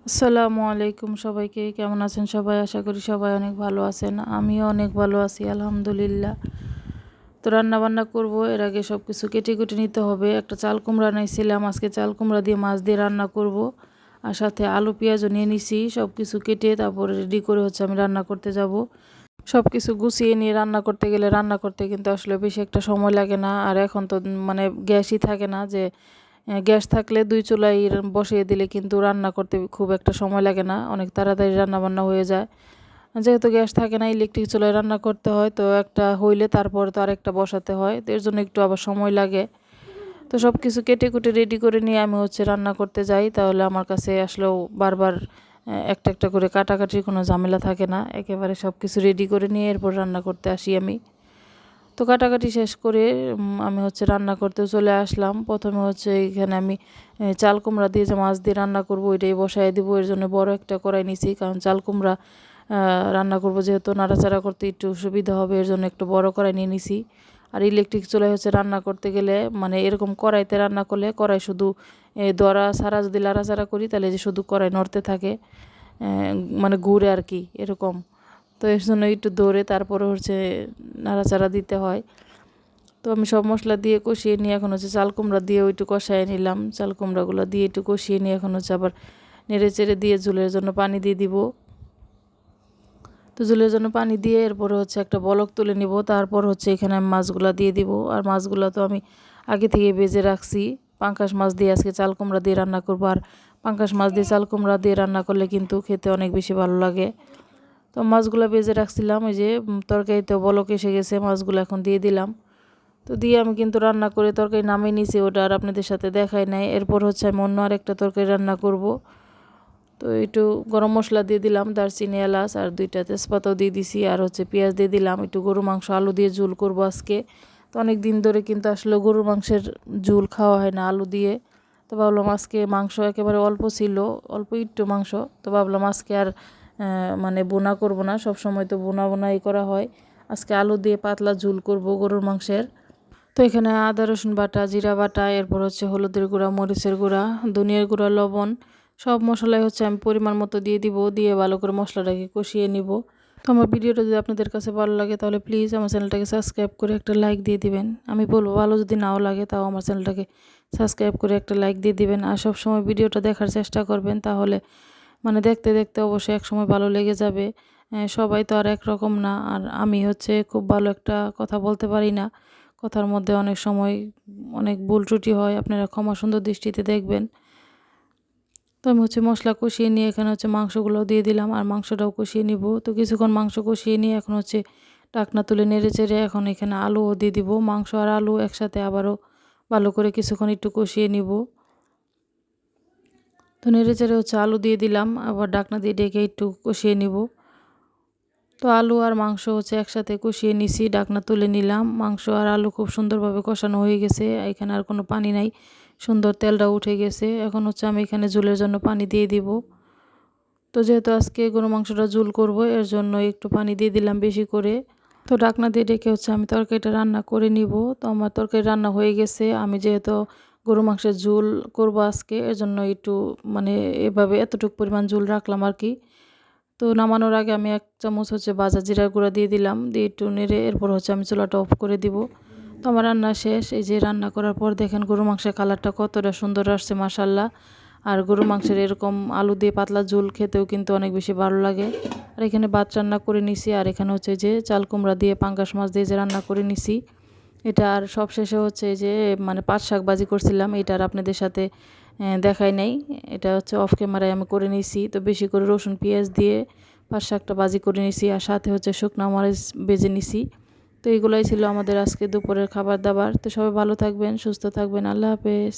আসসালামু আলাইকুম সবাইকে। কেমন আছেন সবাই? আশা করি সবাই অনেক ভালো আছেন। আমিও অনেক ভালো আছি আলহামদুলিল্লাহ। তো রান্না বান্না করব, এর আগে সব কিছু কেটে কুটে নিতে হবে। একটা চাল কুমড়া নিয়েছিলাম, আজকে চাল কুমড়া দিয়ে মাছ দিয়ে রান্না করব। আর সাথে আলু পেঁয়াজও নিয়ে নিছি, সব কিছু কেটে তারপরে রেডি করে আমি রান্না করতে যাব। সব কিছু গুছিয়ে নিয়ে রান্না করতে গেলে রান্না করতে কিন্তু আসলে বেশি একটা সময় লাগে না। আর এখন তো গ্যাসই থাকে না, যে গ্যাস থাকলে দুই চুলাই বসিয়ে দিলে কিন্তু রান্না করতে খুব একটা সময় লাগে না, অনেক তাড়াতাড়ি রান্না বান্না হয়ে যায়। যেহেতু গ্যাস থাকে না, ইলেকট্রিক চুলায় রান্না করতে হয়, তো একটা হইলে তারপর তো আরেকটা বসাতে হয়, তো এর জন্য একটু আবার সময় লাগে। তো সব কিছু কেটে কুটে রেডি করে নিয়ে আমি রান্না করতে যাই, তাহলে আমার কাছে আসলেও বারবার একটা একটা করে কাটাকাটির কোনো ঝামেলা থাকে না। একেবারে সব কিছু রেডি করে নিয়ে এরপর রান্না করতে আসি আমি। তো কাটাকাটি শেষ করে আমি রান্না করতে চলে আসলাম। প্রথমে এখানে আমি চাল কুমড়া দিয়ে যে মাছ দিয়ে রান্না করব ওইটাই বসায় দিব। এর জন্য বড় একটা কড়াই নিছি, কারণ চাল কুমড়া রান্না করব যেহেতু নাড়াচাড়া করতে একটু সুবিধা হবে, এর জন্য একটু বড় কড়াই নিয়ে নিছি। আর ইলেকট্রিক চুলায় রান্না করতে গেলে এরকম কড়াইতে রান্না করলে কড়াই শুধু দড়া ছাড়া যদি নাড়াচাড়া করি তাহলে যে শুধু কড়াই নড়তে থাকে, ঘুরে আর কি এরকম। তো এর জন্য একটু ধরে তারপরে নাড়াচাড়া দিতে হয়। তো আমি সব মশলা দিয়ে কষিয়ে নিয়ে এখন চাল কুমড়া দিয়েও একটু কষায় নিলাম। চাল কুমড়াগুলো দিয়ে একটু কষিয়ে নিয়ে এখন আবার নেড়ে চেড়ে দিয়ে ঝোলের জন্য পানি দিয়ে দিব। তো ঝোলের জন্য পানি দিয়ে এরপরে একটা বলক তুলে নিব। তারপর এখানে আমি মাছগুলা দিয়ে দিব। আর মাছগুলো তো আমি আগে থেকে ভেজে রাখছি। পাঙ্গাস মাছ দিয়ে আজকে চাল কুমড়া দিয়ে রান্না করবো। আর পাঙ্গাস মাছ দিয়ে চাল কুমড়া দিয়ে রান্না করলে কিন্তু খেতে অনেক বেশি ভালো লাগে। তো মাছগুলো ভেজে রাখছিলাম, এই যে তরকারিতে বলক এসে গেছে, মাছগুলো এখন দিয়ে দিলাম। তো দিয়ে আমি কিন্তু রান্না করে তরকারি নামিয়ে নিয়েছি, ওটা আর আপনাদের সাথে দেখাই নাই। এরপর আমি অন্য আরেকটা তরকারি রান্না করব। তো একটু গরম মশলা দিয়ে দিলাম, দারচিনি এলাচ আর 2টা তেজপাতাও দিয়ে দিছি। আর পেঁয়াজ দিয়ে দিলাম। একটু গরু মাংস আলু দিয়ে ঝোল করব আজকে। তো অনেক দিন ধরে কিন্তু আসলে গরুর মাংসের ঝোল খাওয়া হয় না আলু দিয়ে। তো ভাবলাম আজকে মাংস একেবারে অল্প ছিল, অল্প একটু মাংস। তো ভাবলাম আজকে আর বোনা করব না, সব সময় তো বোনাই করা হয়। আজকে আলু দিয়ে পাতলা ঝোল করব গরুর মাংসের। তো এখানে আদা রসুন বাটা, জিরা বাটা, এরপর হলুদের গুঁড়া, মরিচের গুঁড়া, ধনিয়ার গুঁড়া, লবণ, সব মশলাই আমি পরিমাণ মতো দিয়ে দিব। দিয়ে ভালো করে মশলাটাকে কষিয়ে নিব। তো আমার ভিডিওটা যদি আপনাদের কাছে ভালো লাগে তাহলে প্লিজ আমার চ্যানেলটাকে সাবস্ক্রাইব করে একটা লাইক দিয়ে দিবেন। আমি বলবো ভালো যদি নাও লাগে তাও আমার চ্যানেলটাকে সাবস্ক্রাইব করে একটা লাইক দিয়ে দিবেন। আর সব সময় ভিডিওটা দেখার চেষ্টা করবেন, তাহলে দেখতে দেখতে অবশ্যই একসময় ভালো লেগে যাবে। সবাই তো আর একরকম না। আর আমি খুব ভালো একটা কথা বলতে পারি না, কথার মধ্যে অনেক সময় অনেক ভুল ত্রুটি হয়, আপনারা ক্ষমা সুন্দর দৃষ্টিতে দেখবেন। তো আমি মশলা কষিয়ে নিয়ে এখানে মাংসগুলো দিয়ে দিলাম, আর মাংসটাও কষিয়ে নিব। তো কিছুক্ষণ মাংস কষিয়ে নিয়ে এখন ঢাকনা তুলে নেড়ে চেড়ে এখন এখানে আলুও দিয়ে দিব। মাংস আর আলু একসাথে আবারও ভালো করে কিছুক্ষণ একটু কষিয়ে নিব। তো নেড়ে চেড়ে আলু দিয়ে দিলাম, আবার ঢাকনা দিয়ে ঢেকে একটু কষিয়ে নিব। তো আলু আর মাংস একসাথে কষিয়ে নিছি, ঢাকনা তুলে নিলাম। মাংস আর আলু খুব সুন্দরভাবে কষানো হয়ে গেছে, এখানে আর কোনো পানি নাই, সুন্দর তেলটা উঠে গেছে। এখন আমি এখানে ঝোলের জন্য পানি দিয়ে দিব। তো যেহেতু আজকে গরু মাংসটা ঝোল করব, এর জন্য একটু পানি দিয়ে দিলাম বেশি করে। তো ঢাকনা দিয়ে ঢেকে আমি তরকারিটা রান্না করে নিব। তো আমার তরকারি রান্না হয়ে গেছে। আমি যেহেতু গরু মাংসের ঝোল করব আজকে, এর জন্য একটু এভাবে এতটুকু পরিমাণ ঝোল রাখলাম আর কি। তো নামানোর আগে আমি 1 চামচ ভাজা জিরার গুঁড়া দিয়ে দিলাম, দিয়ে একটু নেড়ে এরপর আমি চুলাটা অফ করে দিব। তো আমার রান্না শেষ। এই যে রান্না করার পর দেখেন গরু মাংসের কালারটা কতটা সুন্দর আসছে মাশাল্লাহ। আর গরু মাংসের এরকম আলু দিয়ে পাতলা ঝোল খেতেও কিন্তু অনেক বেশি ভালো লাগে। আর এখানে ভাত রান্না করে নিছি, আর এখানে যে চাল কুমড়া দিয়ে পাঙ্গাস মাছ দিয়ে যে রান্না করে নিছি এটা। আর সব শেষে এই যে পাট শাক ভাজি করছিলাম, এটা আর আপনাদের সাথে দেখাই নাই। এটা অফ ক্যামেরায় আমি করে নিছি। তো বেশি করে রসুন পেঁয়াজ দিয়ে পাট শাকটা ভাজি করে নিছি, আর সাথে শুকনা মরিচ ভেজে নিছি। তো এগুলাই ছিল আমাদের আজকে দুপুরের খাবার দাবার। তো সবাই ভালো থাকবেন, সুস্থ থাকবেন। আল্লাহ হাফেজ।